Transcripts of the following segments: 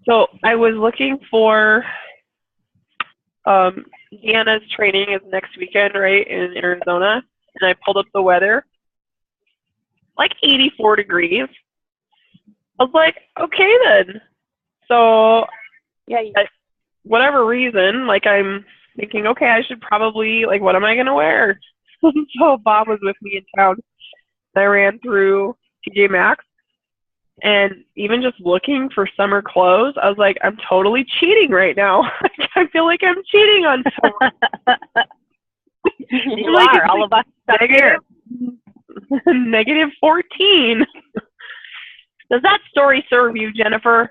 So I was looking for Deanna's training is next weekend, right, in Arizona, and I pulled up the weather, like 84 degrees. I was like, okay then. So Yeah. whatever reason, like I'm thinking, okay, I should probably, like, what am I gonna wear? So Bob was with me in town. I ran through TJ Maxx, and even just looking for summer clothes, I was like, I'm totally cheating right now. I feel like I'm cheating on someone. You like are. All of us stuck here. Negative 14. Does that story serve you, Jennifer?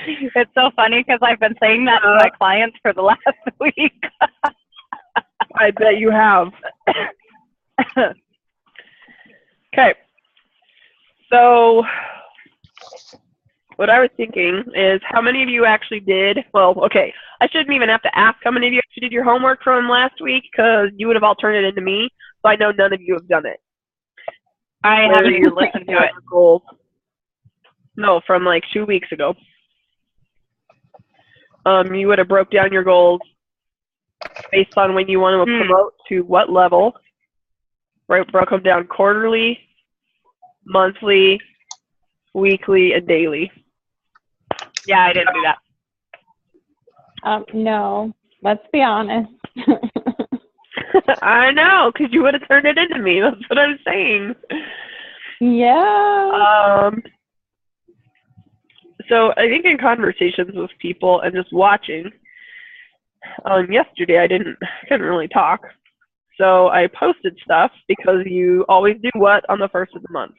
It's so funny because I've been saying that to my clients for the last week. I bet you have. Okay. So what I was thinking is how many of you actually did, well, okay, I shouldn't even have to ask how many of you actually did your homework from last week because you would have all turned it into me, so I know none of you have done it. I haven't even listened to it. Goals. No, from like 2 weeks ago. You would have broke down your goals based on when you want to promote to what level, right? Broke them down quarterly, monthly, weekly, and daily. Yeah, I didn't do that. No, let's be honest. I know, because you would have turned it into me. That's what I'm saying. Yeah. So I think in conversations with people and just watching, yesterday I couldn't really talk. So I posted stuff because you always do what on the first of the month?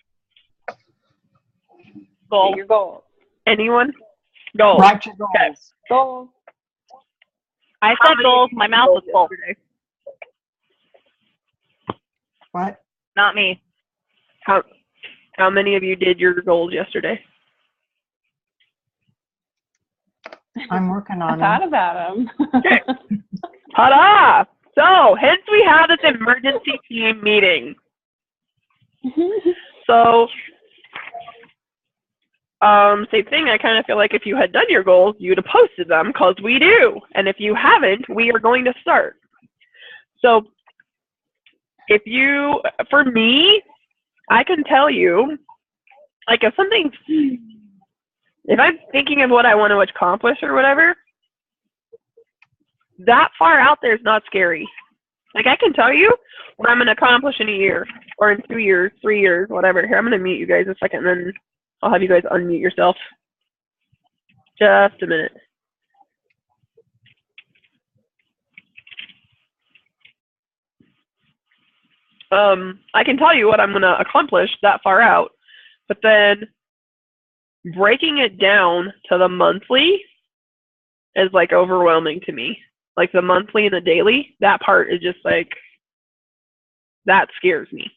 Goal. Your goals. Anyone? Goals. Write your goals. Okay. Goals. I said goals. My mouth was full. What? Not me. How many of you did your goals yesterday? I'm working I on thought it. about them. Okay. Ta-da! So, hence we have this emergency team meeting. So, same thing, I kind of feel like if you had done your goals, you'd have posted them, because we do. And if you haven't, we are going to start. So, for me, I can tell you, like if I'm thinking of what I want to accomplish or whatever, that far out there is not scary. Like I can tell you what I'm going to accomplish in a year or in 2 years, 3 years, whatever. Here, I'm going to mute you guys a second, and then I'll have you guys unmute yourself. Just a minute. I can tell you what I'm going to accomplish that far out, but then breaking it down to the monthly is like overwhelming to me. Like the monthly and the daily, that part is just like, that scares me.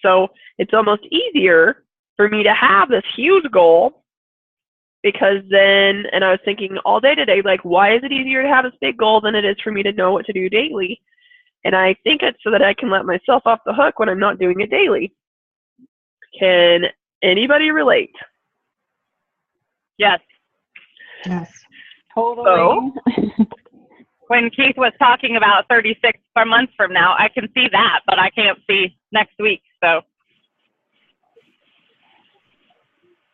So it's almost easier for me to have this huge goal because then, and I was thinking all day today, like, why is it easier to have this big goal than it is for me to know what to do daily? And I think it's so that I can let myself off the hook when I'm not doing it daily. Can anybody relate? Yes. Yes. Totally. So, when Keith was talking about 36 months from now, I can see that, but I can't see next week. So.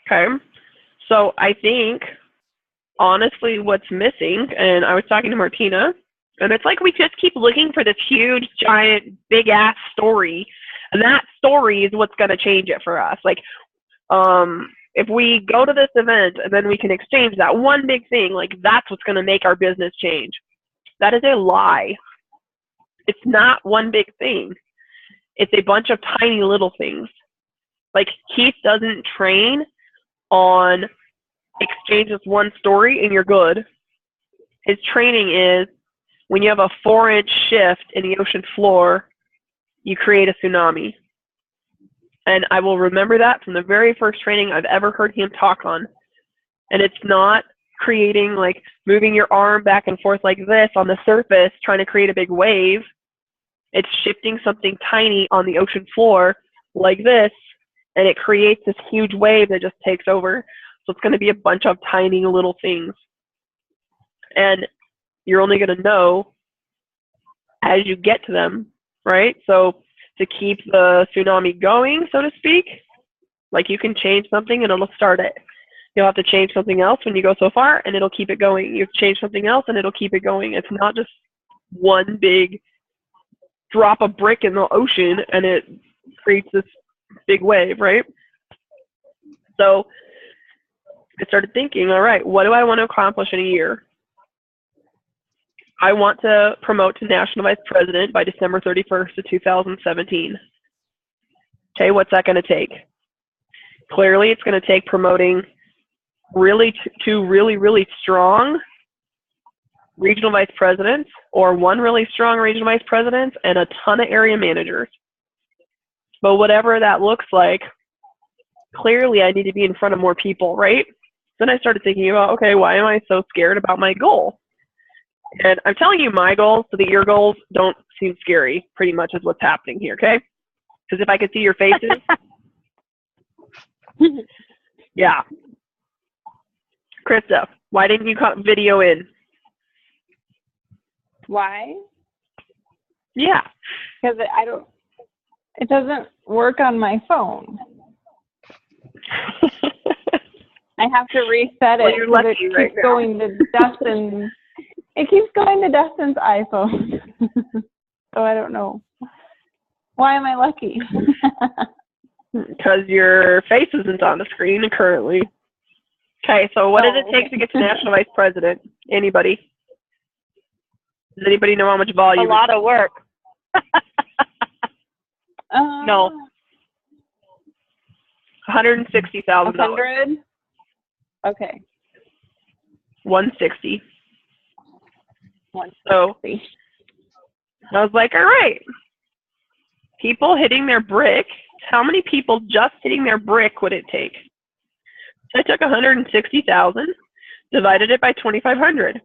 Okay. So I think, honestly, what's missing, and I was talking to Martina, and it's like we just keep looking for this huge, giant, big-ass story, and that story is what's going to change it for us. Like, if we go to this event and then we can exchange that one big thing, like that's what's going to make our business change. That is a lie. It's not one big thing. It's a bunch of tiny little things. Like Keith doesn't train on exchange this one story and you're good. His training is when you have a 4-inch shift in the ocean floor, you create a tsunami. And I will remember that from the very first training I've ever heard him talk on. And it's not creating, like, moving your arm back and forth like this on the surface, trying to create a big wave. It's shifting something tiny on the ocean floor like this and it creates this huge wave that just takes over. So it's going to be a bunch of tiny little things. And you're only going to know as you get to them, right? So to keep the tsunami going, so to speak, like you can change something and it'll start it. You'll have to change something else when you go so far and it'll keep it going. You change something else and it'll keep it going. It's not just one big drop a brick in the ocean and it creates this big wave, right? So I started thinking, all right, what do I want to accomplish in a year? I want to promote to National Vice President by December 31st of 2017. Okay, what's that going to take? Clearly, it's going to take promoting two really strong regional vice presidents, or one really strong regional vice president and a ton of area managers. But whatever that looks like, clearly I need to be in front of more people, right? Then I started thinking about, okay, why am I so scared about my goal? And I'm telling you my goals so that your goals don't seem scary, pretty much is what's happening here, okay? Because if I could see your faces. Yeah. Krista, why didn't you cut video in? Why? Yeah. Because it doesn't work on my phone. I have to reset it. Well, you're lucky it keeps right now. going to Dustin. It keeps going to Dustin's iPhone. So I don't know. Why am I lucky? Because your face isn't on the screen currently. Okay, so what does it take to get to National Vice President? Anybody? Does anybody know how much volume? A lot of work. No. $160,000. 100? Okay. 160. 160. So I was like, all right. People hitting their brick. How many people just hitting their brick would it take? So I took 160,000, divided it by 2,500.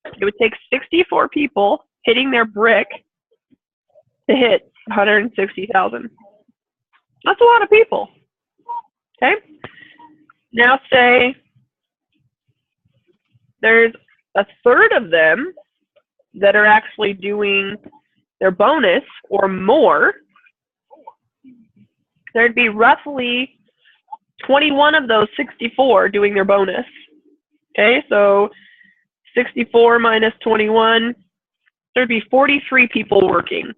It would take 64 people hitting their brick to hit 160,000. That's a lot of people. Okay? Now say there's a third of them that are actually doing their bonus or more. There'd be roughly 21 of those 64 doing their bonus. Okay, so 64 minus 21, there'd be 43 people working.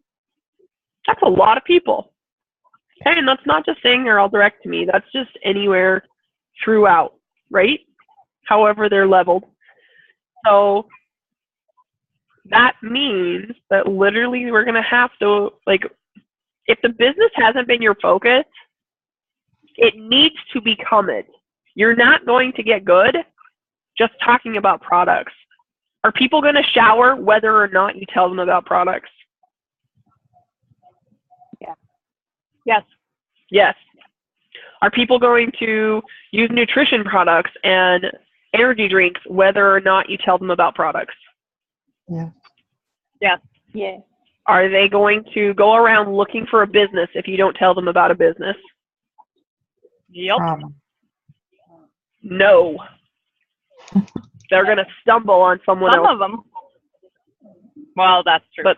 That's a lot of people. Okay, and that's not just saying they're all direct to me. That's just anywhere throughout, right? However they're leveled. So that means that literally we're going to have to, like, if the business hasn't been your focus, it needs to become it. You're not going to get good just talking about products. Are people going to shower whether or not you tell them about products? Yeah. Yes. Yes. Are people going to use nutrition products and energy drinks whether or not you tell them about products? Yeah. Yes. Yes. Are they going to go around looking for a business if you don't tell them about a business? Yep. Problem. No. They're going to stumble on someone Some else. of them. Well, that's true. But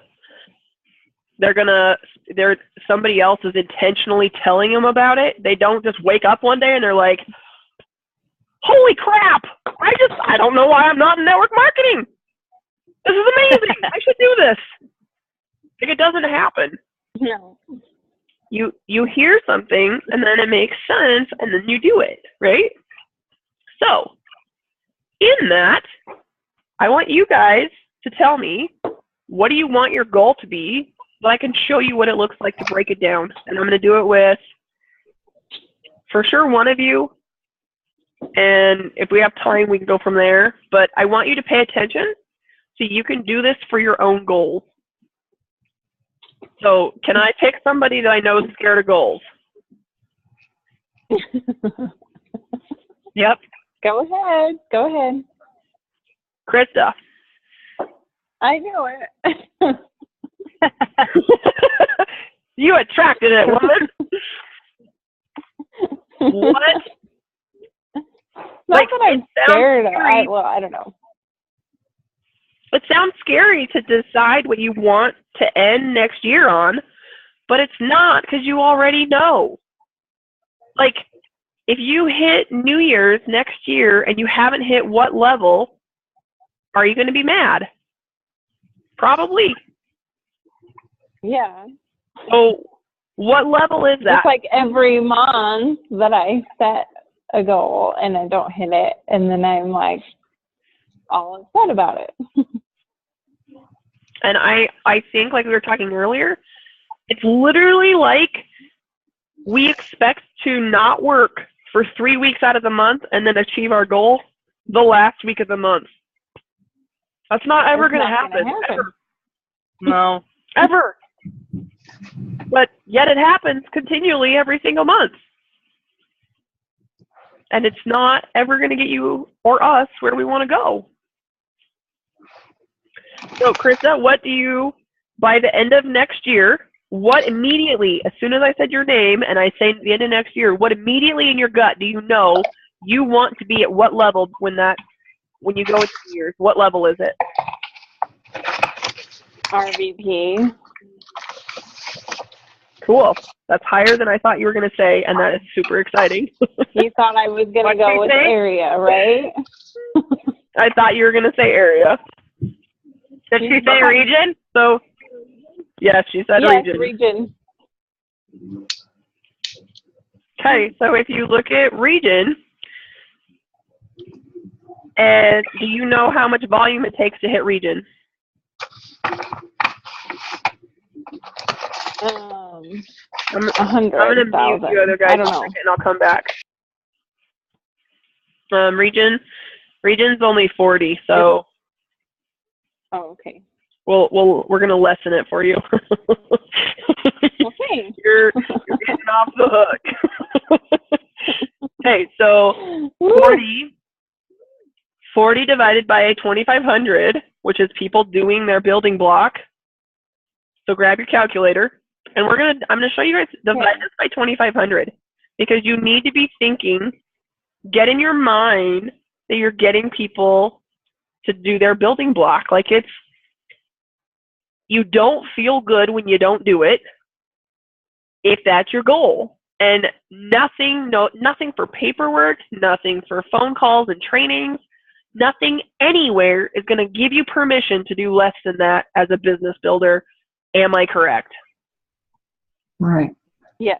somebody else is intentionally telling them about it. They don't just wake up one day and they're like, holy crap, I don't know why I'm not in network marketing. This is amazing. I should do this. Like, it doesn't happen. No. You hear something and then it makes sense and then you do it, right? So in that, I want you guys to tell me, what do you want your goal to be, so I can show you what it looks like to break it down. And I'm going to do it with, for sure, one of you. And if we have time, we can go from there. But I want you to pay attention so you can do this for your own goals. So can I pick somebody that I know is scared of goals? Yep. Go ahead. Go ahead. Krista. I knew it. You attracted it, woman. What? Not Like, that I'm it sounds scared. scary. I don't know. It sounds scary to decide what you want to end next year on, but it's not because you already know. Like, if you hit New Year's next year and you haven't hit what level, are you going to be mad? Probably. Yeah. So, what level is that? It's like every month that I set a goal and I don't hit it, and then I'm like all upset about it. And I think, like we were talking earlier, it's literally like we expect to not work for 3 weeks out of the month and then achieve our goal the last week of the month. That's not ever It's going to not gonna happen. happen. Ever. No. Ever. But yet it happens continually every single month. And it's not ever going to get you or us where we want to go. So, Krista, what do you, by the end of next year, what immediately, as soon as I said your name and I say at the end of next year, what immediately in your gut do you know you want to be at what level when you go into years? What level is it? RVP. Cool. That's higher than I thought you were going to say, and that is super exciting. You thought I was gonna What'd go you with say? area, right? I thought you were going to say area. Did she say region? So, yes, she said Yes, region. region. Okay, so if you look at region, and do you know how much volume it takes to hit region? I'm 100,000. going to mute you other guys I don't know. and I'll come back. Region's only 40, so Oh, okay. we're going to lessen it for you. Okay. You're getting off the hook. Okay, so Woo. 40 divided by 2,500, which is people doing their building block. So grab your calculator, and I'm gonna show you guys divide this by 2,500 because you need to be thinking, get in your mind that you're getting people to do their building block. Like you don't feel good when you don't do it, if that's your goal. And nothing for paperwork, nothing for phone calls and trainings, nothing anywhere is going to give you permission to do less than that as a business builder. Am I correct? Right. Yeah.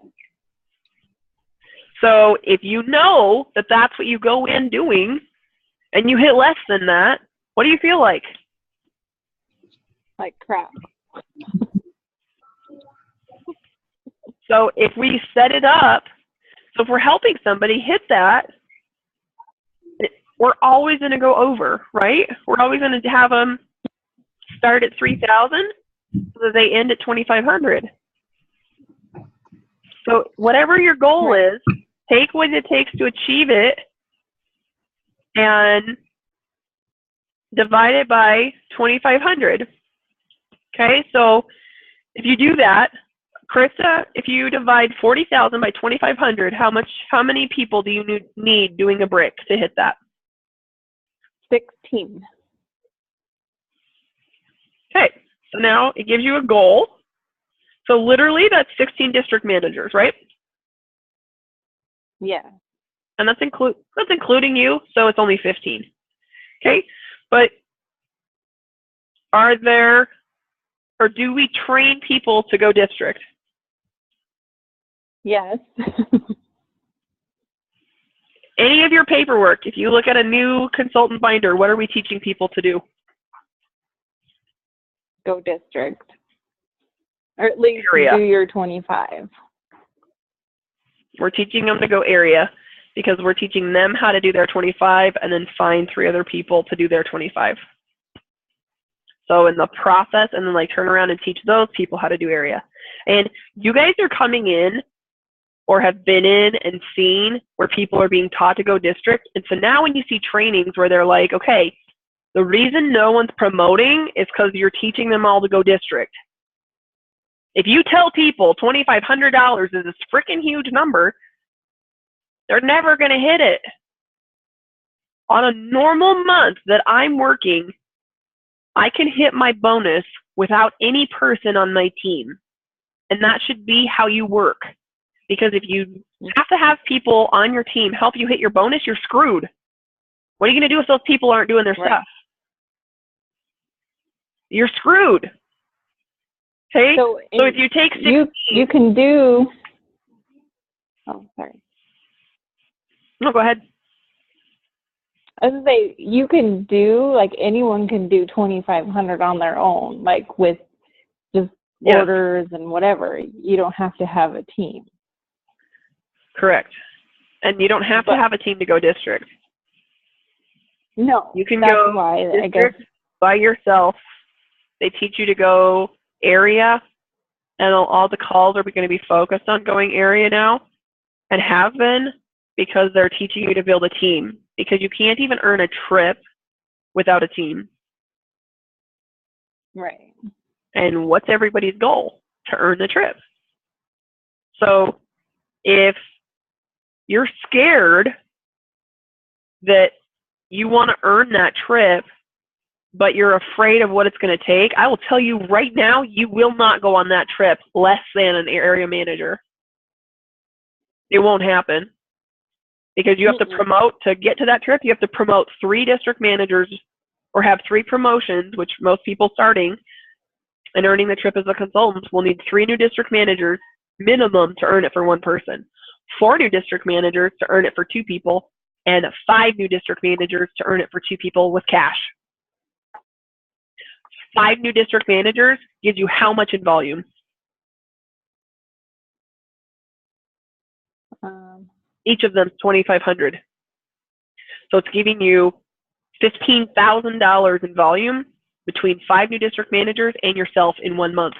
So if you know that that's what you go in doing and you hit less than that, what do you feel like? Like crap. So if we set it up, so if we're helping somebody hit that, we're always going to go over, right? We're always going to have them start at 3,000 so that they end at 2,500. So whatever your goal is, take what it takes to achieve it and divide it by 2,500. Okay, so if you do that, Krista, if you divide 40,000 by 2,500, how many people do you need doing a brick to hit that? 16. Okay, so now it gives you a goal. So literally that's 16 district managers, right? Yeah. And that's including you, so it's only 15. Okay, but do we train people to go district? Yes. Any of your paperwork, if you look at a new consultant binder, what are we teaching people to do? Go district. Or at least Area. do your 25. We're teaching them to go area because we're teaching them how to do their 25 and then find 3 other people to do their 25. So in the process, and then like turn around and teach those people how to do area. And you guys are coming in or have been in and seen where people are being taught to go district. And so now when you see trainings where they're like, okay, the reason no one's promoting is because you're teaching them all to go district. If you tell people $2,500 is this freaking huge number, They're never going to hit it. On a normal month that I'm working, I can hit my bonus without any person on my team. And that should be how you work. Because if you have to have people on your team help you hit your bonus, you're screwed. What are you going to do if those people aren't doing their stuff? You're screwed. Okay? So if you take 16, you can do. Oh, sorry. No, go ahead. I was gonna say you can do, like, anyone can do 2,500 on their own, like with just orders and whatever. You don't have to have a team. Correct. And you don't have to have a team to go district. No. You can that's go why, district I guess. by yourself. They teach you to go area, and all the calls are going to be focused on going area now, and have been, because they're teaching you to build a team. Because you can't even earn a trip without a team. Right. And what's everybody's goal? To earn the trip. So if you're scared that you want to earn that trip, but you're afraid of what it's going to take, I will tell you right now, you will not go on that trip less than an area manager. It won't happen. Because you have to promote, to get to that trip, you have to promote 3 district managers or have 3 promotions, which most people starting and earning the trip as a consultant will need 3 new district managers minimum to earn it for 1 person, 4 new district managers to earn it for 2 people, and 5 new district managers to earn it for 2 people with cash. 5 new district managers gives you how much in volume? Each of them is $2,500. So it's giving you $15,000 in volume between 5 new district managers and yourself in 1 month.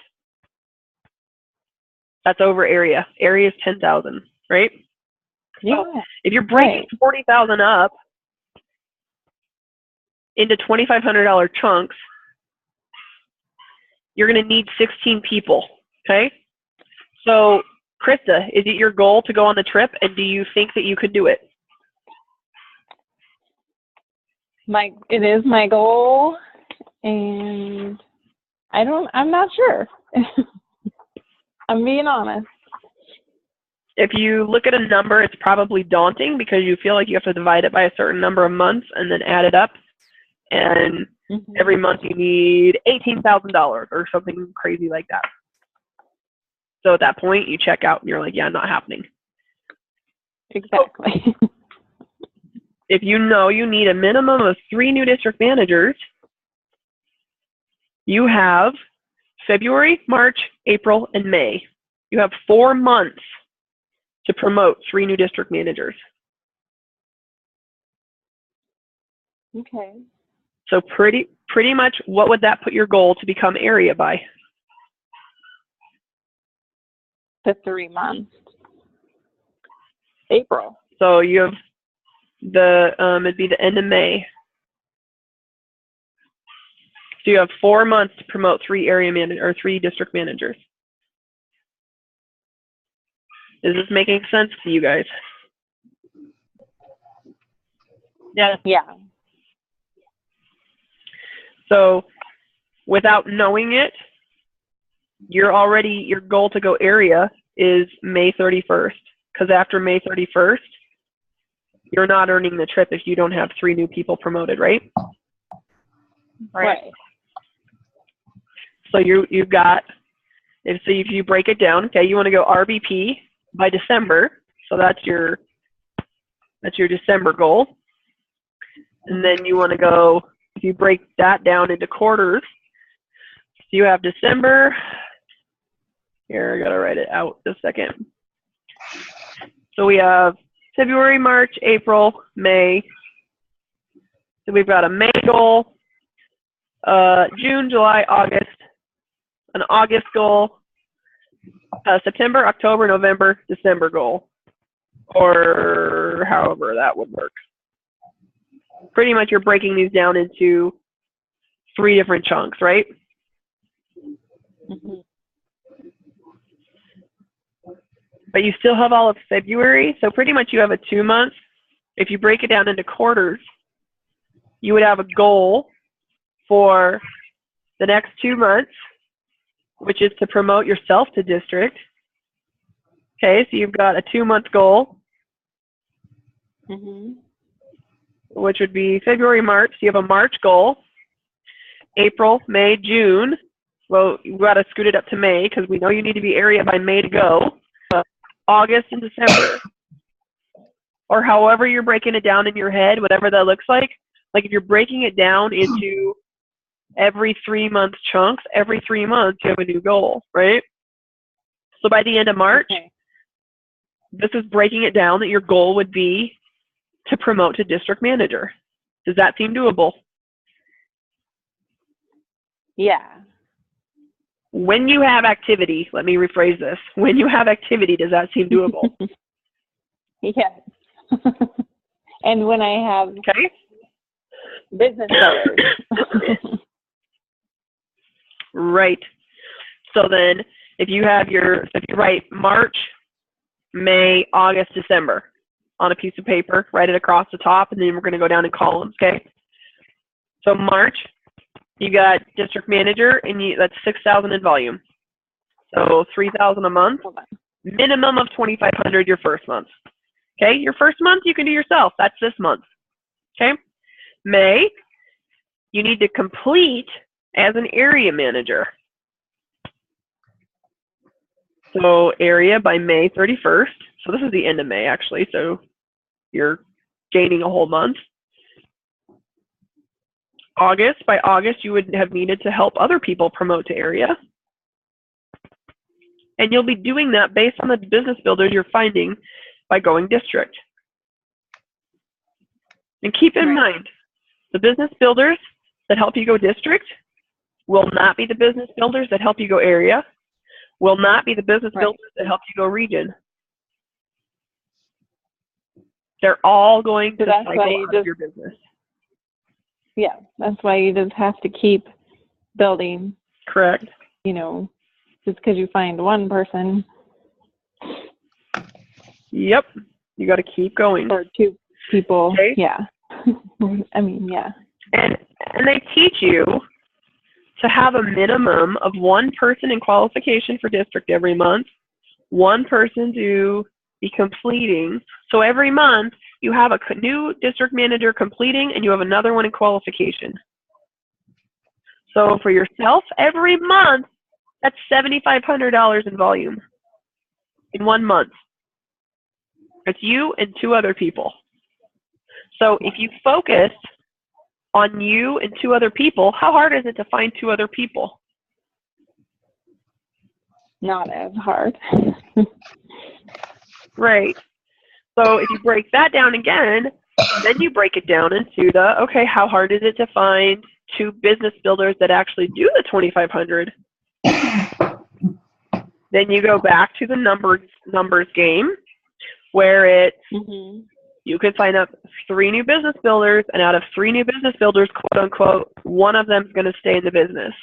That's over area. Area is 10,000, right? Yeah. So if you're breaking 40,000 up into $2,500 chunks, you're going to need 16 people, okay? So, Krista, is it your goal to go on the trip, and do you think that you could do it? It is my goal, and I'm not sure. I'm being honest. If you look at a number, it's probably daunting because you feel like you have to divide it by a certain number of months and then add it up. And every month you need $18,000 or something crazy like that. So at that point, you check out and you're like, yeah, not happening. Exactly. If you know you need a minimum of 3 new district managers, you have February, March, April, and May. You have 4 months to promote 3 new district managers. Okay. So pretty much, what would that put your goal to become area by? The 3 months. April. So you have it'd be the end of May. So you have 4 months to promote 3 3 district managers. Is this making sense to you guys? Yes. Yeah. So without knowing it, your goal to go area is May 31st. Because after May 31st, you're not earning the trip if you don't have 3 new people promoted, right? Right. So you've got, if you break it down, okay, you want to go RBP by December. So that's your December goal. And then you want to go, if you break that down into quarters, so you have December. Here, I gotta write it out just a second. So we have February, March, April, May. So we've got a May goal, June, July, August, an August goal, September, October, November, December goal, or however that would work. Pretty much you're breaking these down into 3 different chunks, right? but you still have all of February. So pretty much you have a 2 month. If you break it down into quarters, you would have a goal for the next 2 months, which is to promote yourself to district. Okay, so you've got a 2 month goal, which would be February, March. So you have a March goal. April, May, June. Well, you got to scoot it up to May because we know you need to be area by May to go. August and December, or however you're breaking it down in your head, whatever that looks like. Like if you're breaking it down into every 3 month chunks, every 3 months you have a new goal, right? So by the end of March, this is breaking it down that your goal would be to promote to district manager. Does that seem doable? Yeah. When you have activity, let me rephrase this. When you have activity, does that seem doable? Yes. And when I have Okay. business hours. Right. So then if you write March, May, August, December on a piece of paper, write it across the top, and then we're going to go down in columns, okay? So March, you got district manager, and that's 6,000 in volume. So 3,000 a month, minimum of 2,500 your first month. Okay, your first month you can do yourself. That's this month. Okay, May, you need to complete as an area manager. So area by May 31st. So this is the end of May actually. So you're gaining a whole month. August, by August you would have needed to help other people promote to area. And you'll be doing that based on the business builders you're finding by going district. And keep in mind, the business builders that help you go district will not be the business builders that help you go area, will not be the business builders that help you go region. They're all going to cycle out of your business. Yeah, that's why you just have to keep building. Correct. You know, just because you find one person. Yep. You got to keep going. Or two people. Okay. Yeah. I mean, yeah. And they teach you to have a minimum of one person in qualification for district every month, one person to be completing. So every month you have a new district manager completing and you have another one in qualification. So for yourself, every month, that's $7,500 in volume in 1 month. It's you and 2 other people. So if you focus on you and 2 other people, how hard is it to find 2 other people? Not as hard. Right. So if you break that down again, then you break it down into okay, how hard is it to find 2 business builders that actually do the 2,500? Then you go back to the numbers game where it's you can sign up 3 new business builders, and out of 3 new business builders, quote unquote, one of them is going to stay in the business.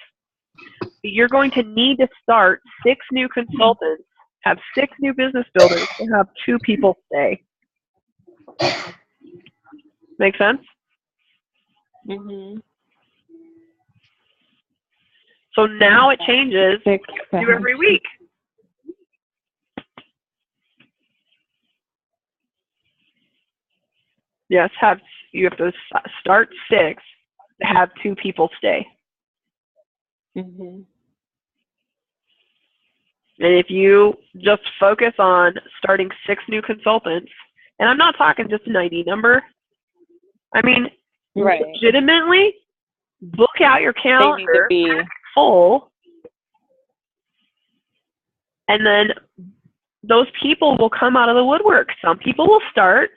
You're going to need to start 6 new consultants, have 6 new business builders, and have 2 people stay. Make sense? So now it changes 6, to every week. Yes, you have to start 6 to have 2 people stay. And if you just focus on starting 6 new consultants, and I'm not talking just an ID number. I mean, legitimately, book out your calendar full, and then those people will come out of the woodwork. Some people will start.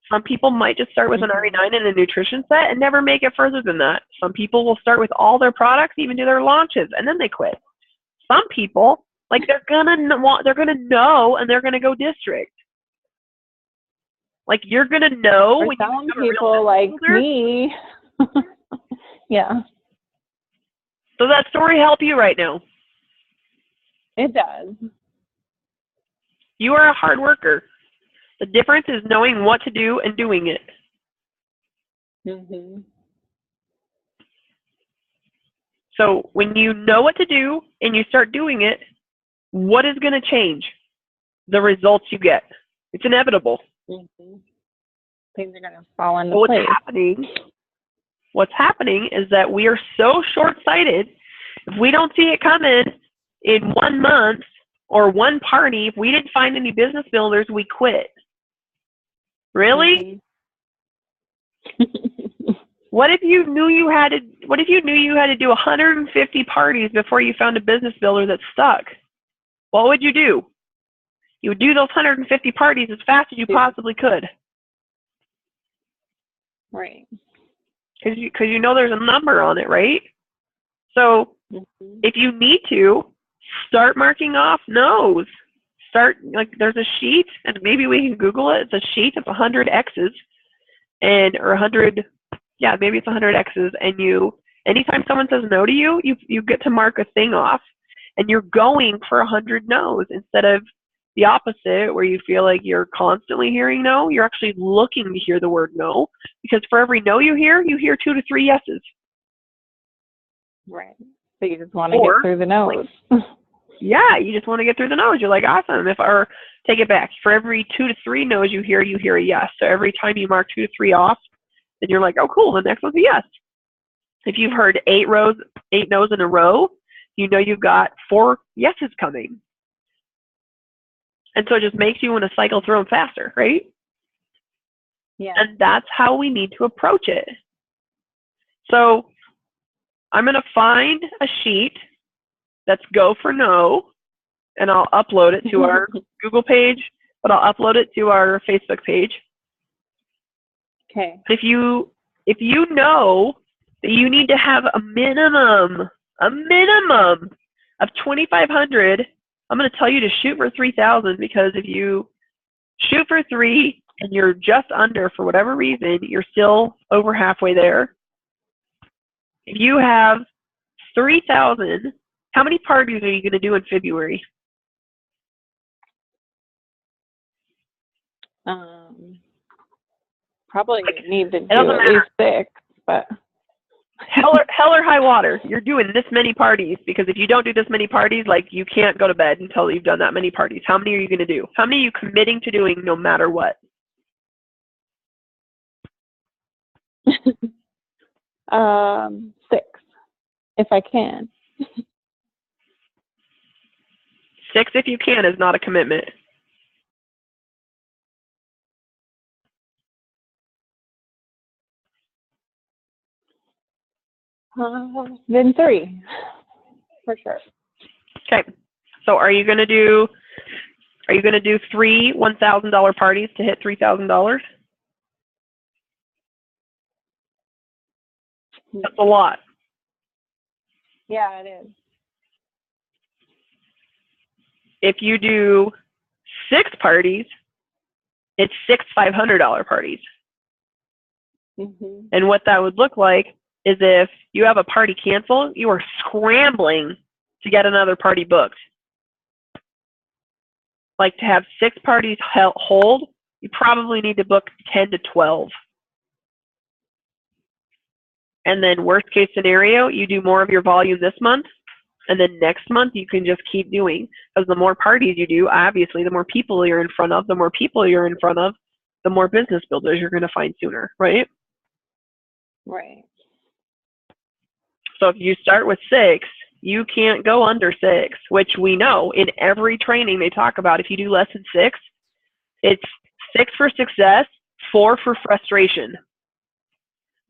Some people might just start with an RE9 and a nutrition set and never make it further than that. Some people will start with all their products, even do their launches, and then they quit. Some people, like, they're gonna know, and they're gonna go district. Like, you're gonna know when some you people like me. Yeah. So that story help you right now? It does. You are a hard worker. The difference is knowing what to do and doing it. Mhm. So when you know what to do and you start doing it, what is going to change? The results you get. It's inevitable. Mhm. Things are gonna fall into So place. what's happening is that we are so short-sighted. If we don't see it coming in 1 month or one party, if we didn't find any business builders, we quit. Really? Mhm. What if you knew you had to do 150 parties before you found a business builder that stuck? What would you do? You would do those 150 parties as fast as you possibly could. Right. Because you know there's a number on it, right? So Mhm. if you need to, start marking off no's. Start, like, there's a sheet, and maybe we can Google it. It's a sheet of 100 X's, or 100, yeah, maybe it's 100 X's, and anytime someone says no to you, you get to mark a thing off, and you're going for 100 no's instead of the opposite, where you feel like you're constantly hearing no. You're actually looking to hear the word no, because for every no you hear 2 to 3 yeses. Right. So you just want to get through the nose. Yeah, you just want to get through the no's. You're like, awesome. Or take it back. For every 2 to 3 no's you hear a yes. So every time you mark 2 to 3 off, then you're like, oh, cool, the next one's a yes. If you've heard 8 no's in a row, you know you've got 4 yeses coming. And so it just makes you want to cycle through them faster, right? Yeah. And that's how we need to approach it. So I'm going to find a sheet that's go for no, and I'll upload it to our Google page, but I'll upload it to our Facebook page. Okay. If you know that you need to have a minimum of 2,500, I'm going to tell you to shoot for 3,000, because if you shoot for 3 and you're just under for whatever reason, you're still over halfway there. If you have 3,000, how many parties are you going to do in February? Probably need to It do doesn't at matter. least 6, but Hell or high water, you're doing this many parties, because if you don't do this many parties, like, you can't go to bed until you've done that many parties. How many are you going to do? How many are you committing to doing no matter what? 6, if I can. 6 if you can is not a commitment. Then 3, for sure. Okay. So are you going to do 3 $1,000 parties to hit $3,000? That's a lot. Yeah, it is. If you do 6 parties, it's 6 $500 parties. Mhm. And what that would look like is, if you have a party cancel, you are scrambling to get another party booked. Like, to have 6 parties hold, you probably need to book 10 to 12. And then worst case scenario, you do more of your volume this month, and then next month you can just keep doing. Because the more parties you do, obviously, the more people you're in front of. The more people you're in front of, the more business builders you're going to find sooner, right? Right. So if you start with 6, you can't go under 6, which we know in every training they talk about. If you do less than 6, it's 6 for success, 4 for frustration.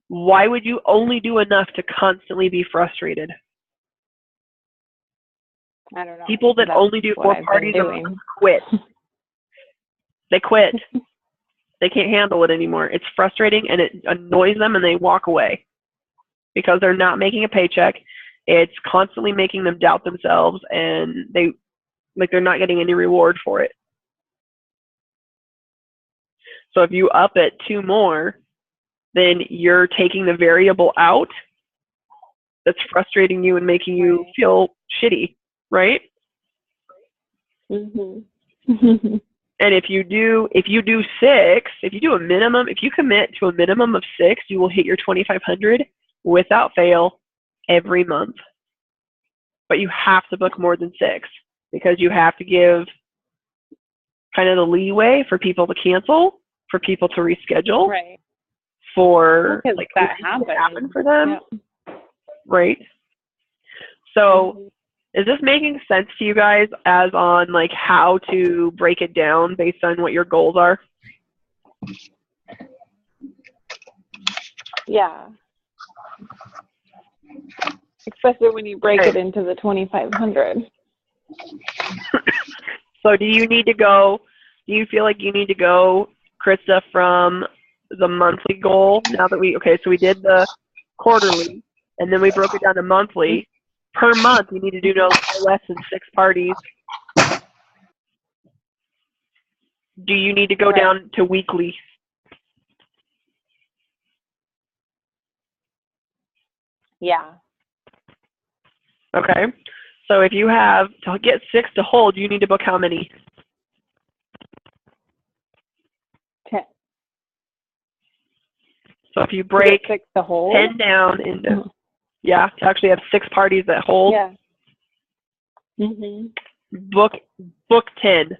Why would you only do enough to constantly be frustrated? I don't know. People that That's only do 4 what I've parties been a month doing. quit. They quit. They can't handle it anymore. It's frustrating, and it annoys them, and they walk away because they're not making a paycheck. It's constantly making them doubt themselves, and they're not getting any reward for it. So if you up it 2 more, then you're taking the variable out that's frustrating you and making you feel shitty, right? Mhm. And if you do 6, if you do a minimum, if you commit to a minimum of 6, you will hit your 2,500 without fail every month. But you have to book more than 6 because you have to give kind of the leeway for people to cancel, for people to reschedule, Right. for Because like that things to happens. happen for them, Yep. right? So is this making sense to you guys as on like how to break it down based on what your goals are? Yeah. Especially when you break it into the 2,500. So do you feel like you need to go, Krista, from the monthly goal now that so we did the quarterly and then we broke it down to monthly. Per month, you need to do no less than 6 parties. Do you need to go down to weekly? Yeah. Okay. So if you have to get 6 to hold, you need to book how many? 10. So if you break 6 to hold. 10 down into, to actually have 6 parties that hold. Yeah. Mhm. Book 10.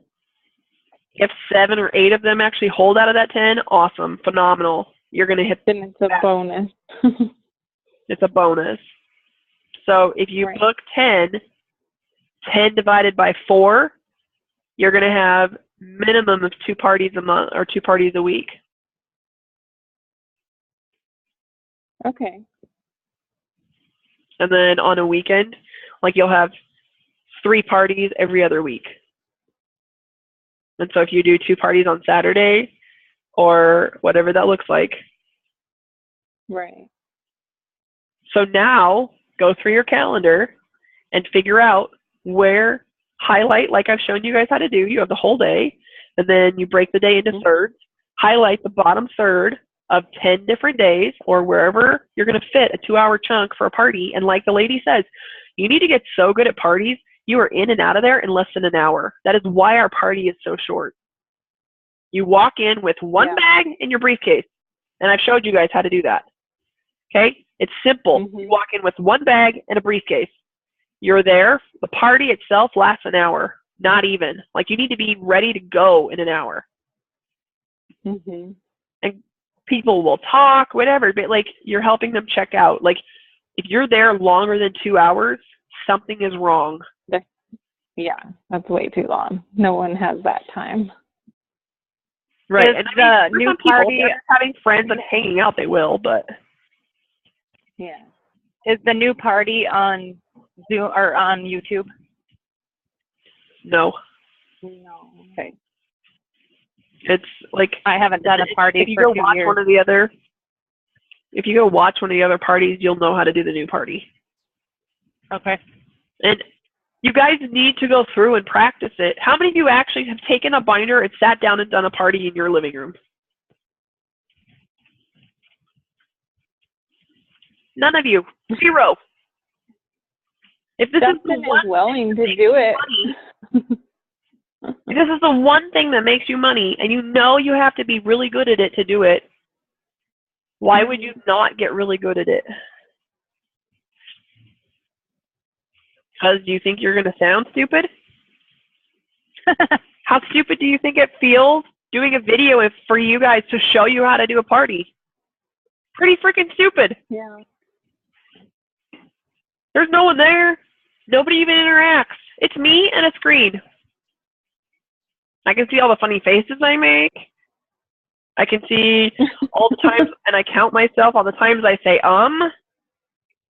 If 7 or 8 of them actually hold out of that 10, awesome, phenomenal. You're gonna hit. Then it's a bonus. It's a bonus. So if you book 10 divided by 4, you're gonna have minimum of 2 parties a month or 2 parties a week. Okay. And then on a weekend, like you'll have 3 parties every other week. And so if you do 2 parties on Saturday or whatever that looks like. Right. So now go through your calendar and figure out where highlight, like I've shown you guys how to do. You have the whole day and then you break the day into thirds. Highlight the bottom third of 10 different days or wherever you're going to fit a 2-hour chunk for a party. And like the lady says, you need to get so good at parties, you are in and out of there in less than an hour. That is why our party is so short. You walk in with one bag in your briefcase, and I've showed you guys how to do that. Okay? It's simple. You walk in with one bag and a briefcase. You're there. The party itself lasts an hour. Not even. Like, you need to be ready to go in an hour. And people will talk, whatever, but, like, you're helping them check out. Like, if you're there longer than 2 hours, something is wrong. Yeah, that's way too long. No one has that time. Right. Is and the new party having friends and hanging out, they will, but yeah. Is the new party on Zoom or on YouTube? no. No. Okay. It's like I haven't done a party if you for go 2 watch years. one of the other if you go watch one of the other parties, you'll know how to do the new party. Okay. And you guys need to go through and practice it. How many of you actually have taken a binder and sat down and done a party in your living room? None of you. 0. If this Dustin is the one willing to do it. If this is the one thing that makes you money, and you know you have to be really good at it to do it, why would you not get really good at it? Because you think you're going to sound stupid? How stupid do you think it feels doing a video for you guys to show you how to do a party? Pretty freaking stupid. Yeah. There's no one there. Nobody even interacts. It's me and a screen. I can see all the funny faces I make. I can see all the times, and I count myself all the times I say,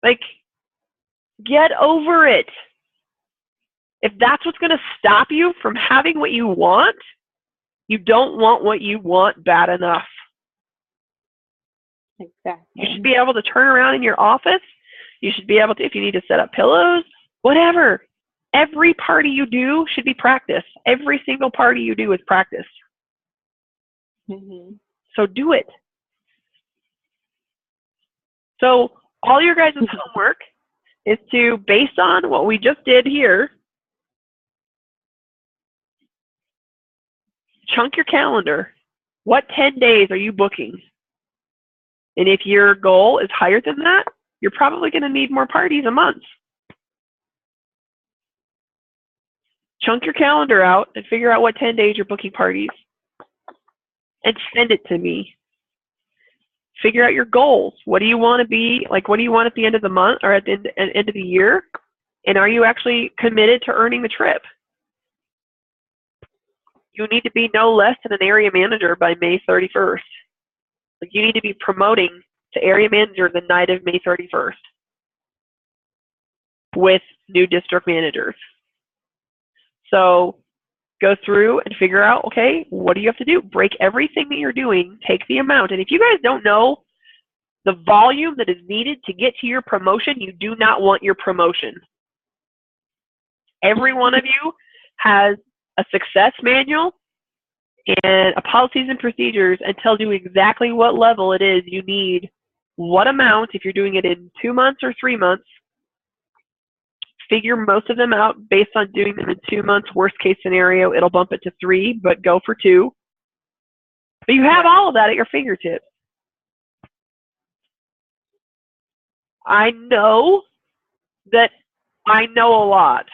Like, get over it. If that's what's going to stop you from having what you want, you don't want what you want bad enough. Exactly. You should be able to turn around in your office. You should be able to, if you need to set up pillows, whatever. Every party you do should be practice. Every single party you do is practice. So do it. So all your guys' homework is to, based on what we just did here, chunk your calendar. What 10 days are you booking? And if your goal is higher than that, you're probably going to need more parties a month. Chunk your calendar out and figure out what 10 days you're booking parties and send it to me. Figure out your goals. What do you want to be? Like, what do you want at the end of the month or at the end of the year? And are you actually committed to earning the trip? You need to be no less than an area manager by May 31st. Like, you need to be promoting to area manager the night of May 31st with new district managers. So go through and figure out, okay, what do you have to do? Break everything that you're doing, take the amount. And if you guys don't know the volume that is needed to get to your promotion, you do not want your promotion. Every one of you has a success manual and a policies and procedures and tells you exactly what level it is you need, what amount, if you're doing it in 2 months or 3 months. Figure most of them out based on doing them in 2 months. Worst case scenario, it'll bump it to 3, but go for 2. But you have all of that at your fingertips. I know that I know a lot,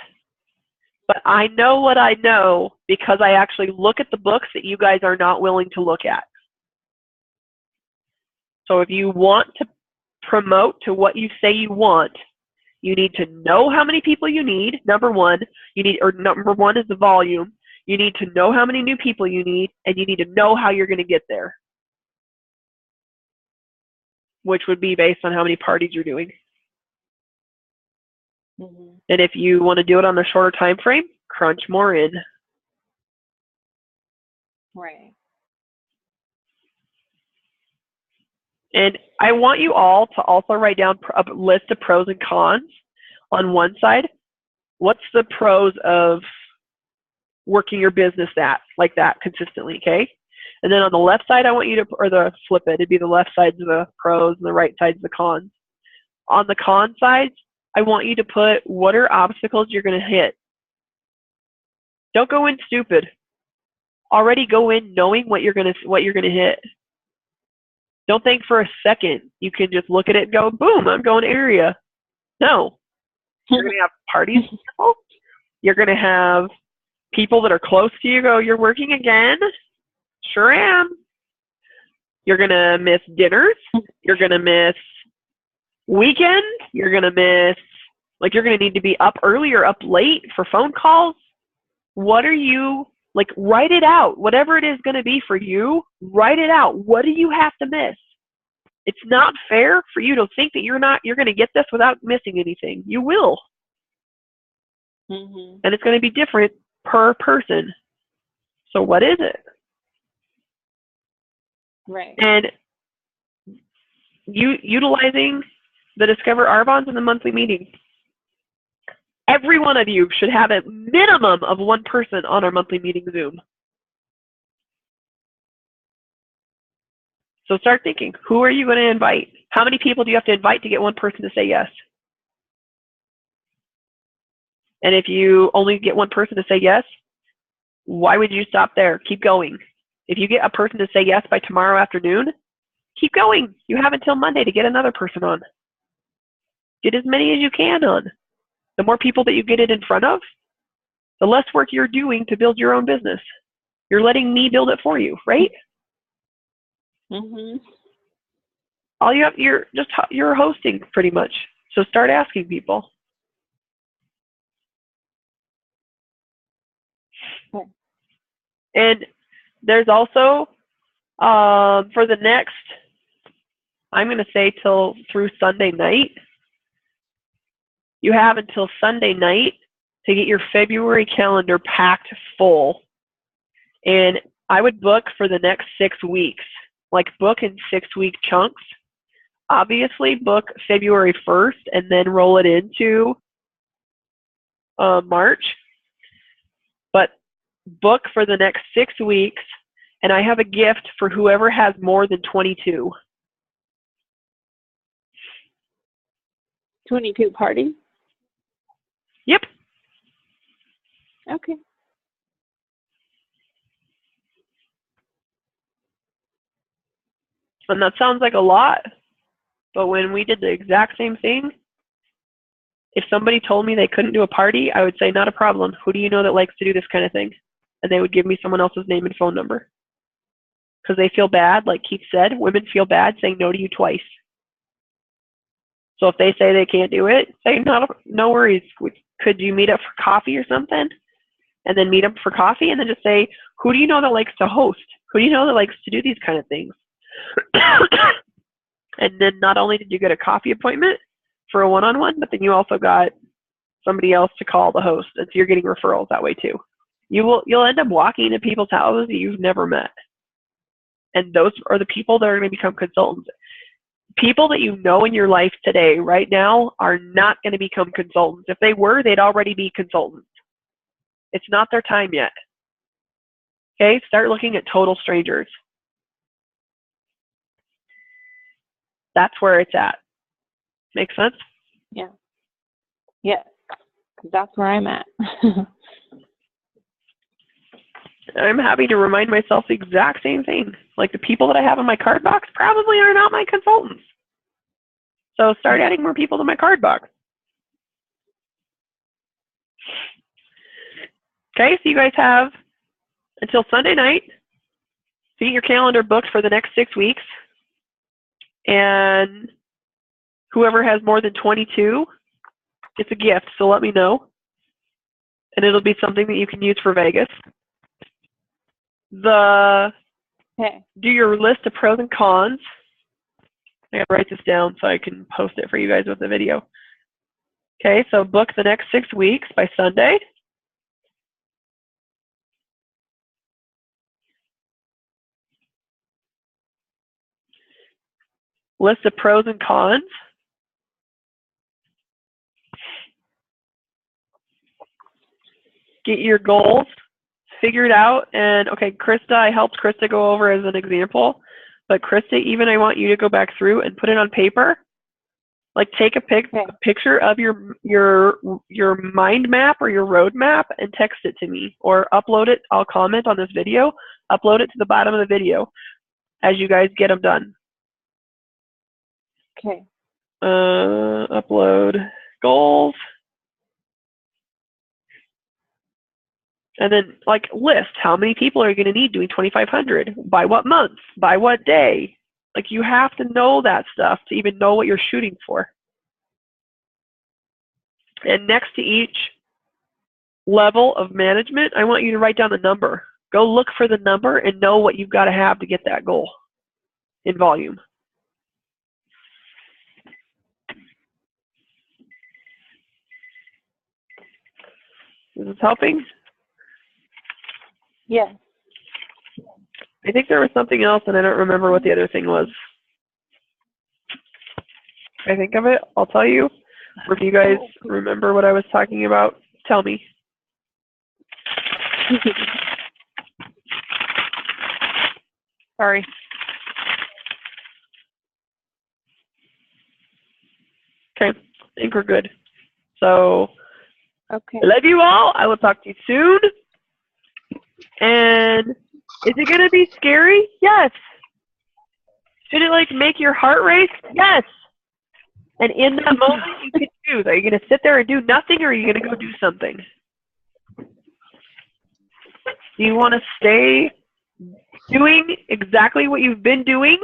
but I know what I know because I actually look at the books that you guys are not willing to look at. So if you want to promote to what you say you want, you need to know how many people you need. Number one is the volume. You need to know how many new people you need, and you need to know how you're going to get there, which would be based on how many parties you're doing. Mm-hmm. And if you want to do it on a shorter time frame, crunch more in. Right. And I want you all to also write down a list of pros and cons on one side. What's the pros of working your business like that consistently, okay? And then on the left side, I want you to, or the flip it, it'd be the left side's the pros and the right side's the cons. On the con sides, I want you to put what are obstacles you're going to hit. Don't go in stupid. Already go in knowing what you're going to hit. Don't think for a second you can just look at it and go, boom, I'm going area. No. You're going to have parties. You're going to have people that are close to you go, you're working again? Sure am. You're going to miss dinners. You're going to miss weekends. You're going to miss, like, you're going to need to be up early or up late for phone calls. What are you, like, write it out. Whatever it is going to be for you, write it out. What do you have to miss? It's not fair for you to think that you're going to get this without missing anything. You will. Mm-hmm. And it's going to be different per person. So what is it? Right. And utilizing the Discover Arbonne's in the monthly meeting. Every one of you should have a minimum of one person on our monthly meeting Zoom. So start thinking, who are you going to invite? How many people do you have to invite to get one person to say yes? And if you only get one person to say yes, why would you stop there? Keep going. If you get a person to say yes by tomorrow afternoon, keep going. You have until Monday to get another person on. Get as many as you can on. The more people that you get it in front of, the less work you're doing to build your own business. You're letting me build it for you, right? Mm-hmm. All you have, you're hosting pretty much. So start asking people. Okay. And there's also for the next, I'm going to say through Sunday night. You have until Sunday night to get your February calendar packed full. And I would book for the next 6 weeks, like book in 6-week chunks. Obviously, book February 1st and then roll it into March. But book for the next 6 weeks, and I have a gift for whoever has more than 22. 22 parties? Yep. Okay. And that sounds like a lot, but when we did the exact same thing, if somebody told me they couldn't do a party, I would say, not a problem. Who do you know that likes to do this kind of thing? And they would give me someone else's name and phone number. Because they feel bad, like Keith said, women feel bad saying no to you twice. So if they say they can't do it, say, no worries. Could you meet up for coffee or something? And then meet up for coffee, and then just say, who do you know that likes to host? Who do you know that likes to do these kind of things? And then not only did you get a coffee appointment for a one-on-one, but then you also got somebody else to call the host, and so you're getting referrals that way too. You'll end up walking into people's houses that you've never met, and those are the people that are going to become consultants. People that you know in your life today, right now, are not going to become consultants. If they were, they'd already be consultants. It's not their time yet. Okay, start looking at total strangers. That's where it's at. Make sense? Yeah. Yeah. That's where I'm at. I'm happy to remind myself the exact same thing. Like the people that I have in my card box probably are not my consultants. So start adding more people to my card box. Okay, so you guys have until Sunday night to get your calendar booked for the next 6 weeks. And whoever has more than 22 gets a gift, so let me know. And it'll be something that you can use for Vegas. Okay. Do your list of pros and cons. I gotta write this down so I can post it for you guys with the video. Okay, so book the next 6 weeks by Sunday. List of pros and cons. Get your goals figured out. And okay, Krista, I helped Krista go over as an example. But Krista, even I want you to go back through and put it on paper. Like take a picture of your mind map or your road map and text it to me, or upload it. I'll comment on this video. Upload it to the bottom of the video as you guys get them done. Okay. Upload goals. And then like list how many people are you going to need doing 2,500, by what month, by what day. Like you have to know that stuff to even know what you're shooting for. And next to each level of management, I want you to write down the number. Go look for the number and know what you've got to have to get that goal in volume. Is this helping? Yeah. I think there was something else, and I don't remember what the other thing was. If I think of it, I'll tell you. Or if you guys remember what I was talking about, tell me. Sorry. Okay, I think we're good. So, Okay. I love you all. I will talk to you soon. And is it going to be scary? Yes. Should it like make your heart race? Yes. And in that moment, you can choose. Are you going to sit there and do nothing, or are you going to go do something? Do you want to stay doing exactly what you've been doing?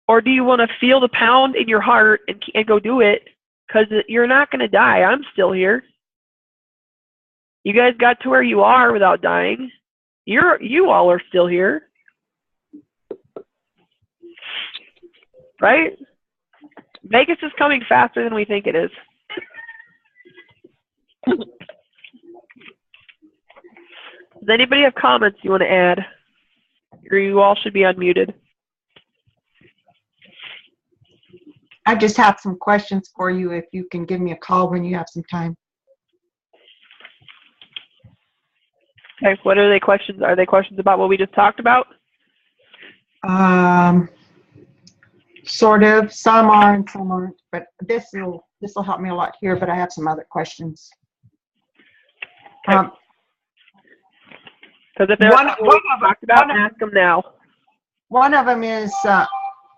Or do you want to feel the pound in your heart and go do it? Because you're not going to die. I'm still here. You guys got to where you are without dying. You all are still here. Right? Vegas is coming faster than we think it is. Does anybody have comments you want to add? Or you all should be unmuted. I just have some questions for you if you can give me a call when you have some time. Okay, what are they questions? Are they questions about what we just talked about? Sort of. Some are and some aren't. But this will help me a lot here. But I have some other questions. Okay. Because if they're what we talked about, ask them now. one of them is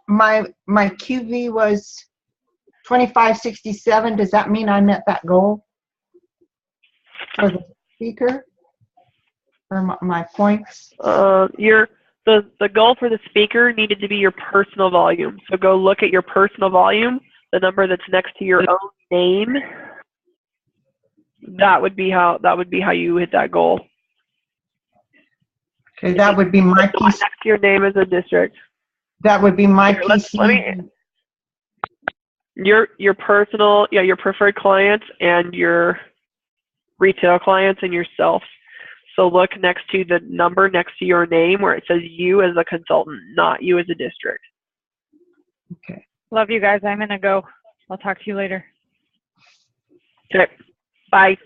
my QV was 2567. Does that mean I met that goal for the speaker? Or my points? The goal for the speaker needed to be your personal volume. So go look at your personal volume, the number that's next to your own name. That would be how you hit that goal. Okay, that would be my PC. Next to your name as a district. That would be my Here, PC. Your personal, your preferred clients and your retail clients and yourself. So look next to the number next to your name where it says you as a consultant, not you as a district. Okay. Love you guys. I'm going to go. I'll talk to you later. Okay. Bye.